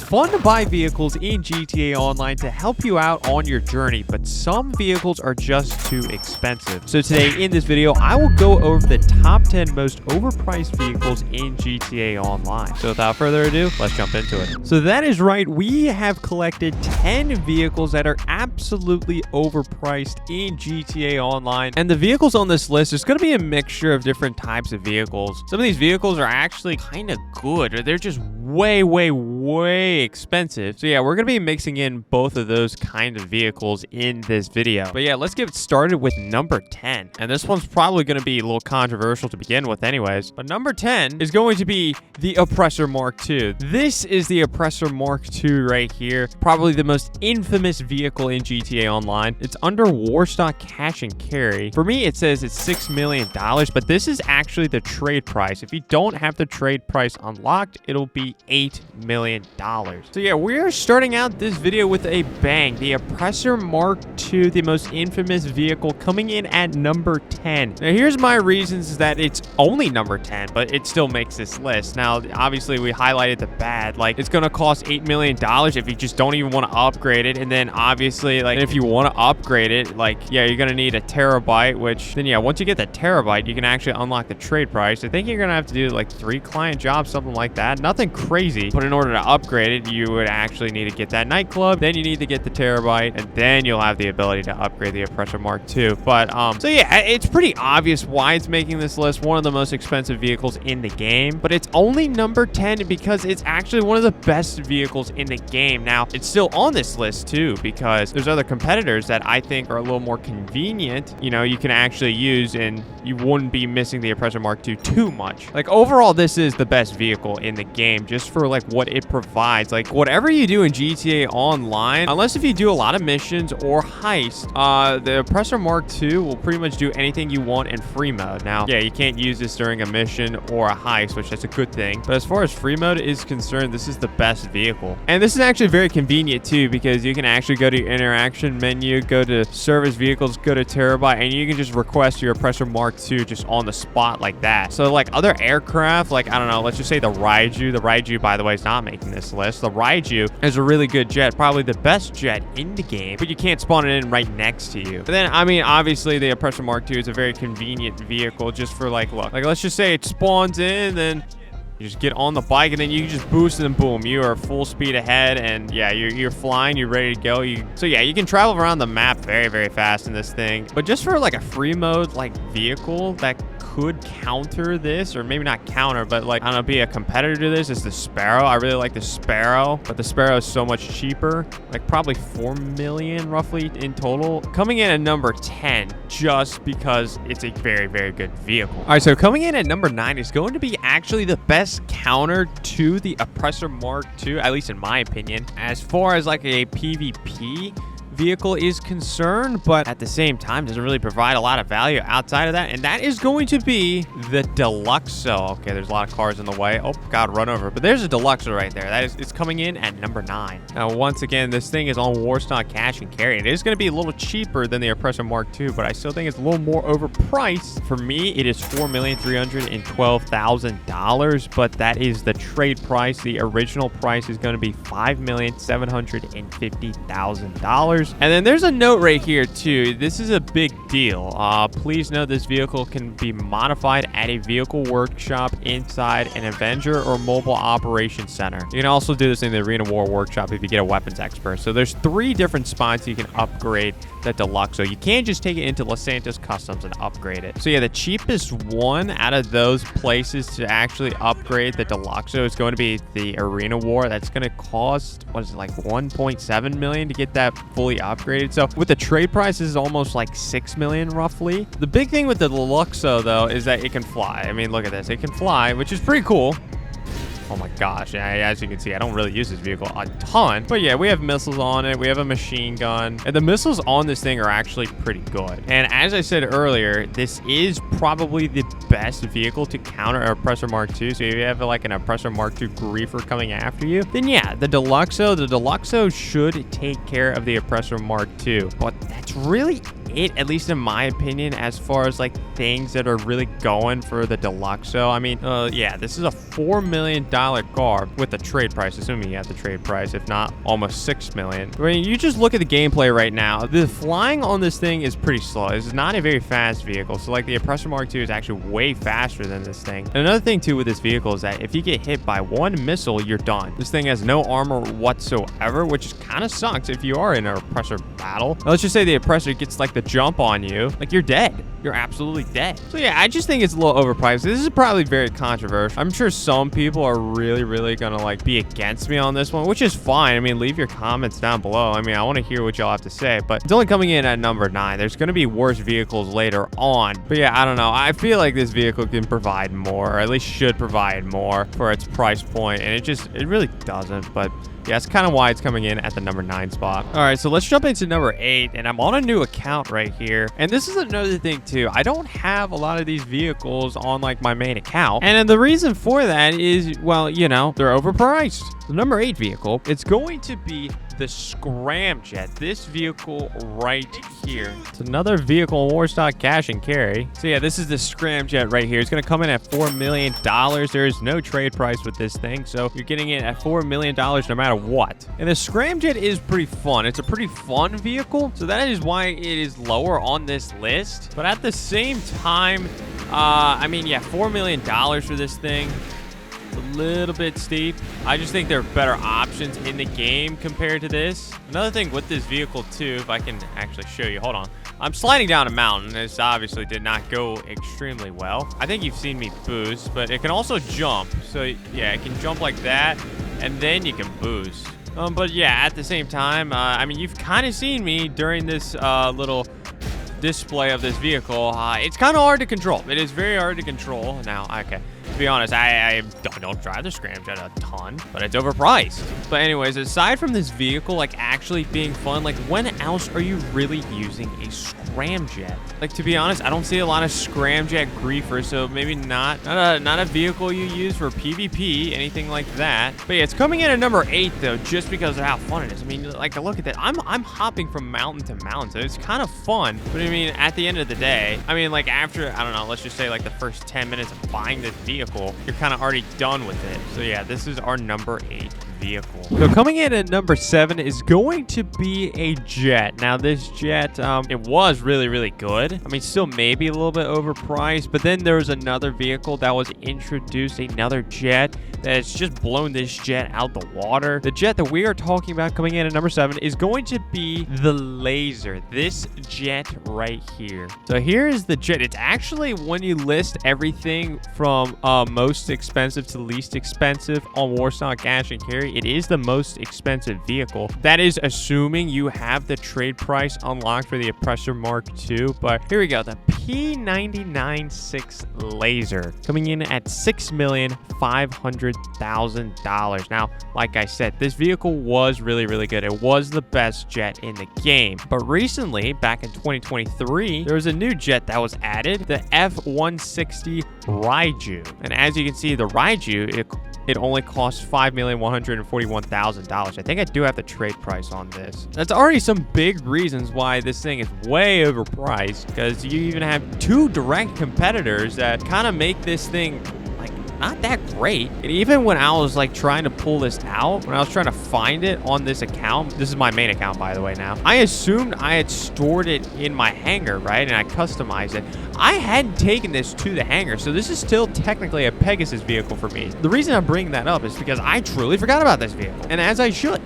fun to buy vehicles in GTA Online to help you out on your journey, but some vehicles are just too expensive. So today in this video, I will go over the top 10 most overpriced vehicles in GTA Online. So without further ado, let's jump into it. So that is right, we have collected 10 vehicles that are absolutely overpriced in GTA Online. And the vehicles on this list is going to be a mixture of different types of vehicles. Some of these vehicles are actually kind of good, or they're just way expensive. So yeah, we're gonna be mixing in both of those kind of vehicles in this video. But yeah, let's get started with number 10. And this one's probably gonna be a little controversial to begin with anyways. But number 10 is going to be the Oppressor Mark II. This is the Oppressor Mark II right here. Probably the most infamous vehicle in GTA Online. It's under Warstock Cash and Carry. For me, it says it's $6 million, but this is actually the trade price. If you don't have the trade price unlocked, it'll be $8 million. So yeah, we are starting out this video with a bang. The Oppressor Mark II, the most infamous vehicle, coming in at number 10. Now here's my reasons that it's only number 10, but it still makes this list. Now, obviously we highlighted the bad, like it's gonna cost $8 million if you just don't even want to upgrade it. And then obviously, like if you want to upgrade it, like yeah, you're gonna need a terabyte, which then yeah, once you get the terabyte, you can actually unlock the trade price. I think you're gonna have to do like 3 client jobs, something like that. Nothing crazy, but in order to upgrade it, you would actually need to get that nightclub, then you need to get the terabyte, and then you'll have the ability to upgrade the Oppressor Mark II. But so yeah, it's pretty obvious why it's making this list one of the most expensive vehicles in the game, but it's only number 10 because it's actually one of the best vehicles in the game. Now it's still on this list too because there's other competitors that I think are a little more convenient, you know, you can actually use, and you wouldn't be missing the Oppressor Mark II too much. Like overall, this is the best vehicle in the game just for like what it provides. Like whatever you do in GTA Online, unless if you do a lot of missions or heist, the Oppressor Mark II will pretty much do anything you want in free mode. Now yeah, you can't use this during a mission or a heist, which that's a good thing, but as far as free mode is concerned, this is the best vehicle. And this is actually very convenient too because you can actually go to your interaction menu, go to service vehicles, go to terabyte, and you can just request your Oppressor Mark II just on the spot like that. So like other aircraft, like I don't know, let's just say the Raiju, by the way, is not making this list. The Raiju is a really good jet, probably the best jet in the game, but you can't spawn it in right next to you. But then I mean, obviously the Oppressor Mark II is a very convenient vehicle just for like, look, like let's just say it spawns in, then you just get on the bike and then you just boost and boom, you are full speed ahead, and yeah, you're flying, you're ready to go. So yeah, you can travel around the map very fast in this thing. But just for like a free mode like vehicle that could counter this, or maybe not counter, but like I don't know, be a competitor to this, is the Sparrow. I really like the Sparrow, but the Sparrow is so much cheaper, like probably 4 million roughly in total, coming in at number 10 just because it's a very good vehicle. All right, so coming in at number 9 is going to be actually the best counter to the Oppressor Mark II, at least in my opinion, as far as like a PvP vehicle is concerned, but at the same time doesn't really provide a lot of value outside of that, and that is going to be the deluxo. Okay, there's a lot of cars in the way. Oh god, run over. But there's a deluxo right there. That is, it's coming in at number 9. Now once again, this thing is on Warstock Cash and Carry. It is going to be a little cheaper than the Oppressor Mark II, but I still think it's a little more overpriced. For me, it is $4,312,000, but that is the trade price. The original price is going to be $5,750,000. And then there's a note right here too. This is a big deal. Please note this vehicle can be modified at a vehicle workshop inside an Avenger or mobile operations center. You can also do this in the Arena War workshop if you get a weapons expert. So there's 3 different spots you can upgrade the Deluxo. You can't just take it into Los Santos Customs and upgrade it. So yeah, the cheapest one out of those places to actually upgrade the Deluxo is going to be the Arena War. That's going to cost, what is it, like 1.7 million to get that fully upgraded. So with the trade price, this is almost like 6 million roughly. The big thing with the Deluxo though is that it can fly. I mean, look at this, it can fly, which is pretty cool. Oh my gosh, as you can see, I don't really use this vehicle a ton, but yeah, we have missiles on it, we have a machine gun, and the missiles on this thing are actually pretty good. And as I said earlier, this is probably the best vehicle to counter an Oppressor Mark II. So if you have like an Oppressor Mark II griefer coming after you, then yeah, the Deluxo should take care of the Oppressor Mark II, but that's really it, at least in my opinion, as far as like things that are really going for the deluxo. I mean, yeah, this is a $4 million car with the trade price, assuming you have the trade price, if not almost $6 million. I mean, you just look at the gameplay right now. The flying on this thing is pretty slow. This is not a very fast vehicle. So like the Oppressor Mark II is actually way faster than this thing. And another thing too with this vehicle is that if you get hit by one missile, you're done. This thing has no armor whatsoever, which kind of sucks if you are in an Oppressor battle. Now, let's just say the Oppressor gets like the jump on you, like you're dead. You're absolutely dead. So yeah, I just think it's a little overpriced. This is probably very controversial. I'm sure some people are really gonna like be against me on this one, which is fine. I mean, leave your comments down below. I mean, I want to hear what y'all have to say, but it's only coming in at number 9. There's gonna be worse vehicles later on. But yeah, I don't know. I feel like this vehicle can provide more, or at least should provide more for its price point, and it really doesn't. But yeah, that's kind of why it's coming in at the number 9 spot. All right, so let's jump into number 8, and I'm on a new account right here. And this is another thing too. I don't have a lot of these vehicles on like my main account. And the reason for that is, well, you know, they're overpriced. The number 8 vehicle, it's going to be the scramjet. This vehicle right here. It's another vehicle in Warstock cash and carry. So yeah, this is the scramjet right here. It's going to come in at $4 million. There is no trade price with this thing, so you're getting it at $4 million no matter what. And the scramjet is pretty fun. It's a pretty fun vehicle, so that is why it is lower on this list. But at the same time, I mean, yeah, $4 million for this thing. It's a little bit steep. I just think there are better options in the game compared to this. Another thing with this vehicle too, if I can actually show you, hold on. I'm sliding down a mountain. This obviously did not go extremely well. I think you've seen me boost, but it can also jump. So yeah, it can jump like that, and then you can boost. But yeah, at the same time, I mean, you've kind of seen me during this little display of this vehicle. It's kind of hard to control. It is very hard to control. Now, okay, to be honest, I don't drive the scramjet a ton, but it's overpriced. But anyways, aside from this vehicle like actually being fun, like when else are you really using a scramjet? Like, to be honest, I don't see a lot of scramjet griefers, so maybe not a vehicle you use for PvP, anything like that. But yeah, it's coming in at number 8 though, just because of how fun it is. I mean, like, look at that. I'm hopping from mountain to mountain, so it's kind of fun. But I mean, at the end of the day, I mean, like after, I don't know, let's just say like the first 10 minutes of buying this vehicle, you're kind of already done with it. So yeah, this is our number 8 vehicle. So coming in at number 7 is going to be a jet. Now this jet, it was really good. I mean, still maybe a little bit overpriced, but then there was another vehicle that was introduced, another jet that's just blown this jet out the water. The jet that we are talking about coming in at number 7 is going to be the laser. This jet right here. So here is the jet. It's actually, when you list everything from most expensive to least expensive on Warstock Cash and Carry, it is the most expensive vehicle. That is assuming you have the trade price unlocked for the Oppressor Mark II. But here we go, the P99.6 laser coming in at $6,500,000. Now, like I said, this vehicle was really good. It was the best jet in the game. But recently, back in 2023, there was a new jet that was added, the F-160 Raiju. And as you can see, the Raiju, it only costs $5,141,000. I think I do have the trade price on this. That's already some big reasons why this thing is way overpriced, because you even have 2 direct competitors that kind of make this thing like not that great. And even when I was like trying to pull this out, when I was trying to find it on this account, this is my main account by the way now, I assumed I had stored it in my hangar, right? And I customized it. I hadn't taken this to the hangar, so this is still technically a Pegasus vehicle for me. The reason I'm bringing that up is because I truly forgot about this vehicle, and as I should.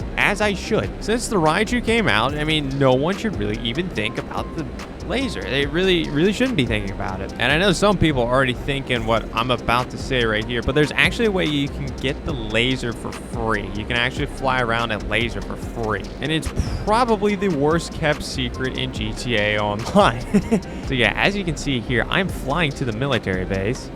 Since the Raiju came out, I mean, no one should really even think about the laser. They really shouldn't be thinking about it. And I know some people are already thinking what I'm about to say right here, but there's actually a way you can get the laser for free. You can actually fly around a laser for free, and it's probably the worst kept secret in GTA Online. So yeah, as you can see here, I'm flying to the military base.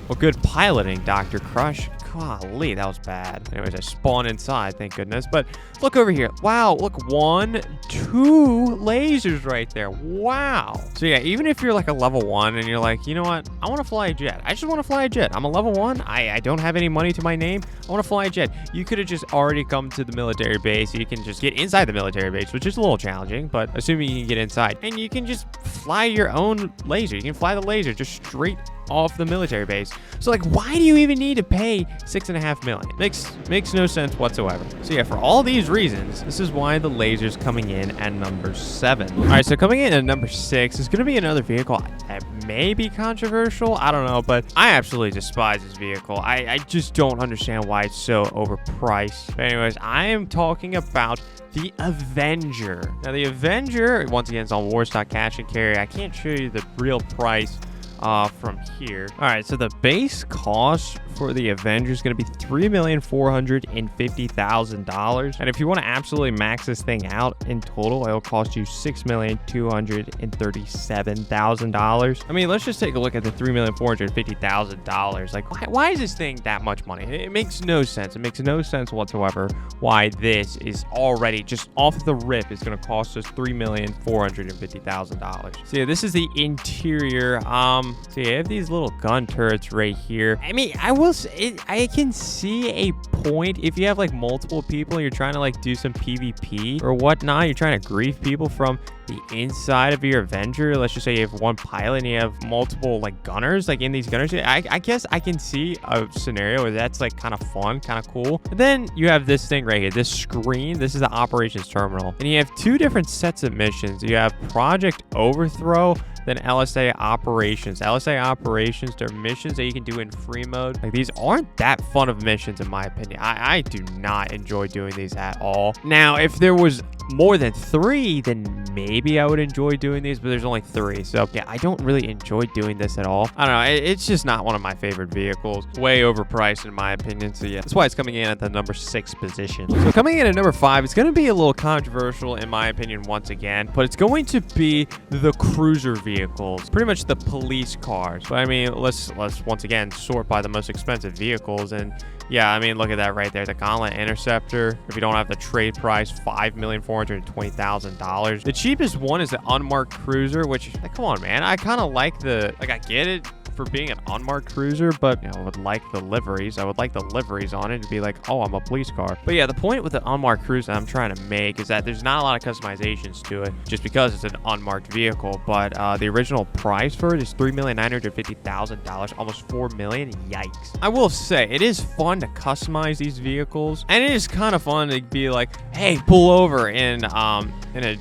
Well, good piloting, Dr. Crush. golly, that was bad. Anyways, I spawned inside, thank goodness. But look over here. Wow, look, 1, 2 lasers right there. Wow. So yeah, even if you're like a level 1 and you're like, you know what? I want to fly a jet. I just want to fly a jet. I'm a level 1. I don't have any money to my name. I want to fly a jet. You could have just already come to the military base. You can just get inside the military base, which is a little challenging, but assuming you can get inside, and you can just fly your own laser. You can fly the laser just straight off the military base. So like, why do you even need to pay $6.5 million? Makes no sense whatsoever. So yeah, for all these reasons, this is why the laser's coming in at number 7. All right, so coming in at number 6 is going to be another vehicle that may be controversial. I don't know, but I absolutely despise this vehicle. I just don't understand why it's so overpriced. But anyways, I am talking about the Avenger. Now, the Avenger, once again, is on War.Stock Cash and Carry. I can't show you the real price from here. All right, so the base cost for the Avenger is going to be $3,450,000, and if you want to absolutely max this thing out in total, it'll cost you $6,237,000. I mean, let's just take a look at the $3,450,000. Like, why is this thing that much money? It makes no sense. It makes no sense whatsoever why this is already just off the rip is going to cost us $3,450,000. So yeah, this is the interior. So you have these little gun turrets right here. I mean, I will say, I can see a point if you have like multiple people, you're trying to like do some PvP or whatnot, you're trying to grief people from the inside of your Avenger. Let's just say you have one pilot and you have multiple like gunners like in these gunners. I guess I can see a scenario where that's like kind of fun, kind of cool. But then you have this thing right here, this screen. This is the operations terminal, and you have 2 different sets of missions. You have Project Overthrow, then LSA Operations. LSA Operations, they're missions that you can do in free mode. Like, these aren't that fun of missions in my opinion. I do not enjoy doing these at all. Now, if there was more than 3, then maybe I would enjoy doing these, but there's only 3. So yeah, I don't really enjoy doing this at all. I don't know. It's just not one of my favorite vehicles. Way overpriced in my opinion. So yeah, that's why it's coming in at the number 6 position. So coming in at number 5, it's going to be a little controversial in my opinion once again, but it's going to be the cruiser vehicles, pretty much the police cars. But I mean, let's once again sort by the most expensive vehicles. And yeah, I mean, look at that right there. The Gauntlet Interceptor, if you don't have the trade price, $5,420,000. The cheapest one is the unmarked cruiser, which, like, come on, man. I kind of like I get it for being an unmarked cruiser, but you know, I would like the liveries. I would like the liveries on it to be like, oh, I'm a police car. But yeah, the point with the unmarked cruiser I'm trying to make is that there's not a lot of customizations to it just because it's an unmarked vehicle. But the original price for it is $3,950,000, almost $4 million. Yikes. I will say it is fun to customize these vehicles, and it is kind of fun to be like, hey, pull over in a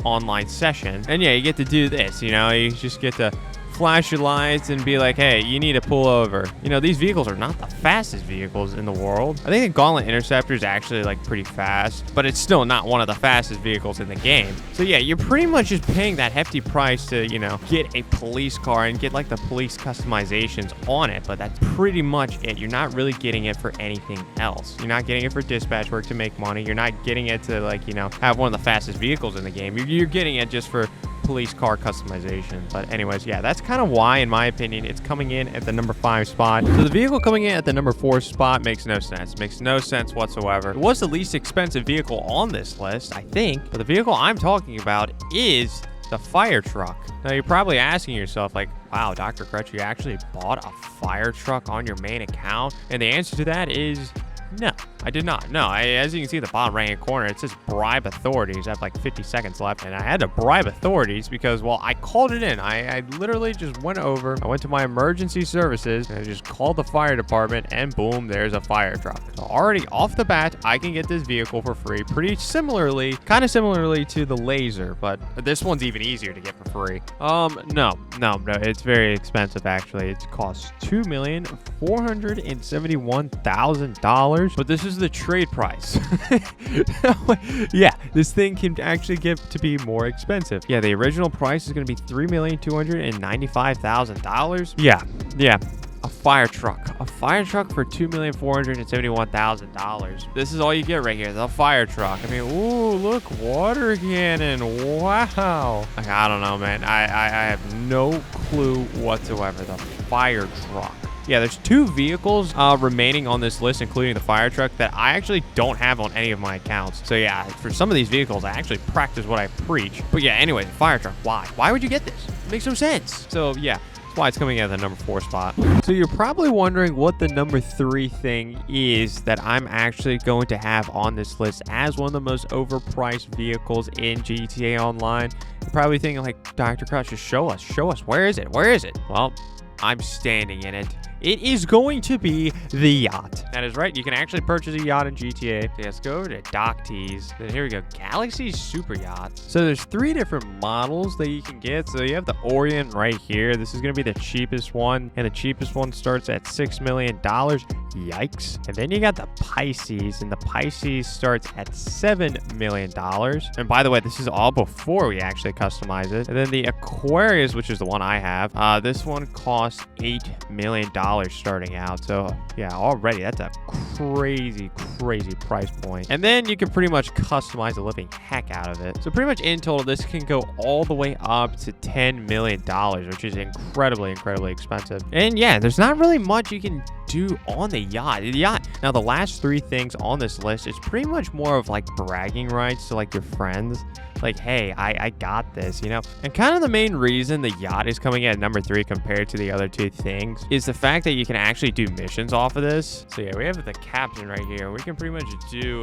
online session, and yeah, you get to do this. You know, you just get to flash your lights and be like, hey, you need to pull over. You know, these vehicles are not the fastest vehicles in the world. I think the Gauntlet Interceptor is actually like pretty fast, but it's still not one of the fastest vehicles in the game. So yeah, you're pretty much just paying that hefty price to, you know, get a police car and get like the police customizations on it, but that's pretty much it. You're not really getting it for anything else. You're not getting it for dispatch work to make money. You're not getting it to, like, you know, have one of the fastest vehicles in the game. You're getting it just for police car customization. But anyways, yeah, that's kind of why, in my opinion, it's coming in at the number 5 spot. So the vehicle coming in at the number 4 spot makes no sense. Makes no sense whatsoever. It was the least expensive vehicle on this list, I think, but the vehicle I'm talking about is the fire truck. Now, you're probably asking yourself, like, wow, Dr. Crutch, you actually bought a fire truck on your main account? And the answer to that is no, I did not. No, as you can see in the bottom right-hand corner, it says bribe authorities. I have like 50 seconds left, and I had to bribe authorities because, well, I called it in. I literally just went over. I went to my emergency services, and I just called the fire department, and boom, there's a fire truck. So already off the bat, I can get this vehicle for free. Pretty similarly, kind of similarly to the laser, but this one's even easier to get for free. No, it's very expensive, actually. It costs $2,471,000. But this is the trade price. Yeah, this thing can actually get to be more expensive. Yeah, the original price is going to be $3,295,000. Yeah. A fire truck for $2,471,000. This is all you get right here, the fire truck. I mean, ooh, look, water cannon. Wow. Like, I don't know, man. I have no clue whatsoever. The fire truck. yeah, there's 2 vehicles remaining on this list, including the fire truck, that I actually don't have on any of my accounts. So yeah, for some of these vehicles, I actually practice what I preach. But yeah, anyway, the fire truck, why would you get this? It makes no sense. So yeah, that's why it's coming at the number 4 spot. So you're probably wondering what the number 3 thing is that I'm actually going to have on this list as one of the most overpriced vehicles in GTA Online. You're probably thinking like, Dr. Crouch, just show us, where is it? Well, I'm standing in it. It is going to be the Yacht. That is right. You can actually purchase a yacht in GTA. So let's go over to Dock Tees. Then here we go. Galaxy Super Yacht. So there's 3 different models that you can get. So you have the Orient right here. This is going to be the cheapest one. And the cheapest one starts at $6 million. Yikes. And then you got the Pisces. And the Pisces starts at $7 million. And by the way, this is all before we actually customize it. And then the Aquarius, which is the one I have. This one costs $8 million starting out. So yeah, already that's a crazy price point. And then you can pretty much customize the living heck out of it. So pretty much in total, this can go all the way up to $10 million, which is incredibly expensive. And yeah, there's not really much you can do on the yacht. Now the last 3 things on this list is pretty much more of like bragging rights to like your friends. Like, hey, I got this, you know? And kind of the main reason the yacht is coming in at number 3 compared to the other 2 things is the fact that you can actually do missions off of this. So yeah, we have the captain right here. We can pretty much do,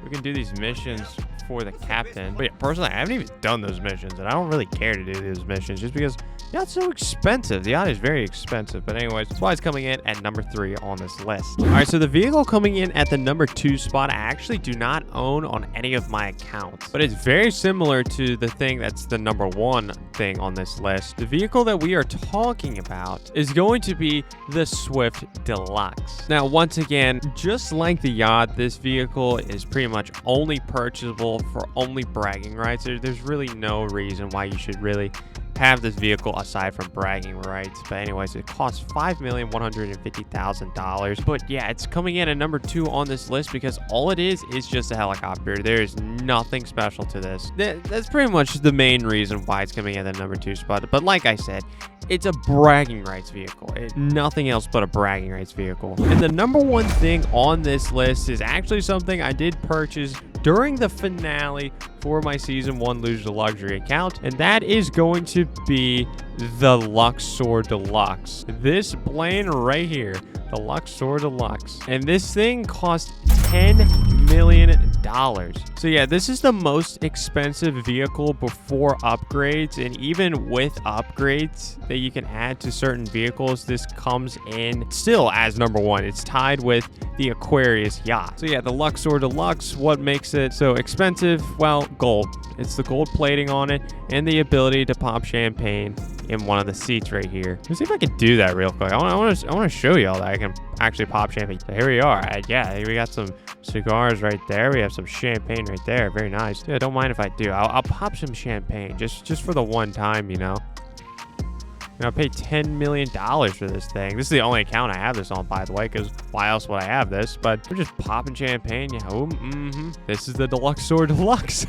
we can do these missions for the captain. But yeah, personally, I haven't even done those missions, and I don't really care to do those missions just because yacht's so expensive. The yacht is very expensive. But anyways, that's why it's coming in at number 3 on this list. All right, so the vehicle coming in at the number 2 spot, I actually do not own on any of my accounts, but it's very similar to the thing that's the number 1 thing on this list. The vehicle that we are talking about is going to be the Swift Deluxe. Now, once again, just like the yacht, this vehicle is pretty much only purchasable for only bragging rights. There's really no reason why you should really have this vehicle aside from bragging rights. But anyways, it costs $5,150,000. But yeah, it's coming in at number 2 on this list because all it is just a helicopter. There is nothing special to this. That's pretty much the main reason why it's coming in at the number 2 spot. But like I said, it's a bragging rights vehicle. Nothing else but a bragging rights vehicle. And the number 1 thing on this list is actually something I did purchase during the finale for my Season 1 Lose the Luxury account, and that is going to be the Luxor Deluxe. This plane right here, the Luxor Deluxe. And this thing cost $10 million. So yeah, this is the most expensive vehicle before upgrades, and even with upgrades that you can add to certain vehicles, this comes in still as number 1. It's tied with the Aquarius yacht. So yeah, the Luxor Deluxe, what makes it so expensive? Well, gold. It's the gold plating on it and the ability to pop champagne in one of the seats right here. Let's see if I can do that real quick. I want to show you all that I can actually pop champagne. So here we are. Yeah, we got some cigars right there. We have some champagne right there. Very nice. Yeah, don't mind if I do. I'll pop some champagne just for the one time, you know. And I'll pay $10 million for this thing. This is the only account I have this on, by the way, because why else would I have this? But we're just popping champagne. Yeah, This is the Luxor Deluxe.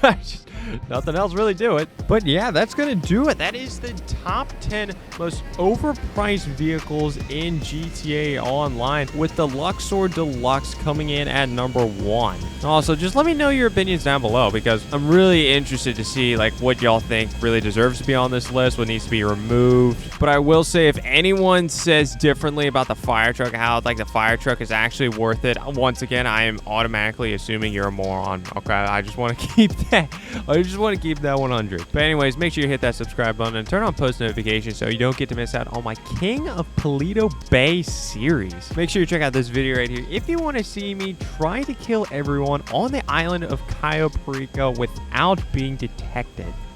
Nothing else really do it. But yeah, that's going to do it. That is the top 10 most overpriced vehicles in GTA Online, with the Luxor Deluxe coming in at number 1. Also, just let me know your opinions down below, because I'm really interested to see like what y'all think really deserves to be on this list, what needs to be removed. But I will say, if anyone says differently about the fire truck, how like the fire truck is actually worth it, once again, I am automatically assuming you're a moron. Okay, I just want to keep that. I just want to keep that 100. But anyways, make sure you hit that subscribe button and turn on post notifications so you don't get to miss out on my King of Paleto Bay series. Make sure you check out this video right here if you want to see me try to kill everyone on the island of Cayo Perico without being detected.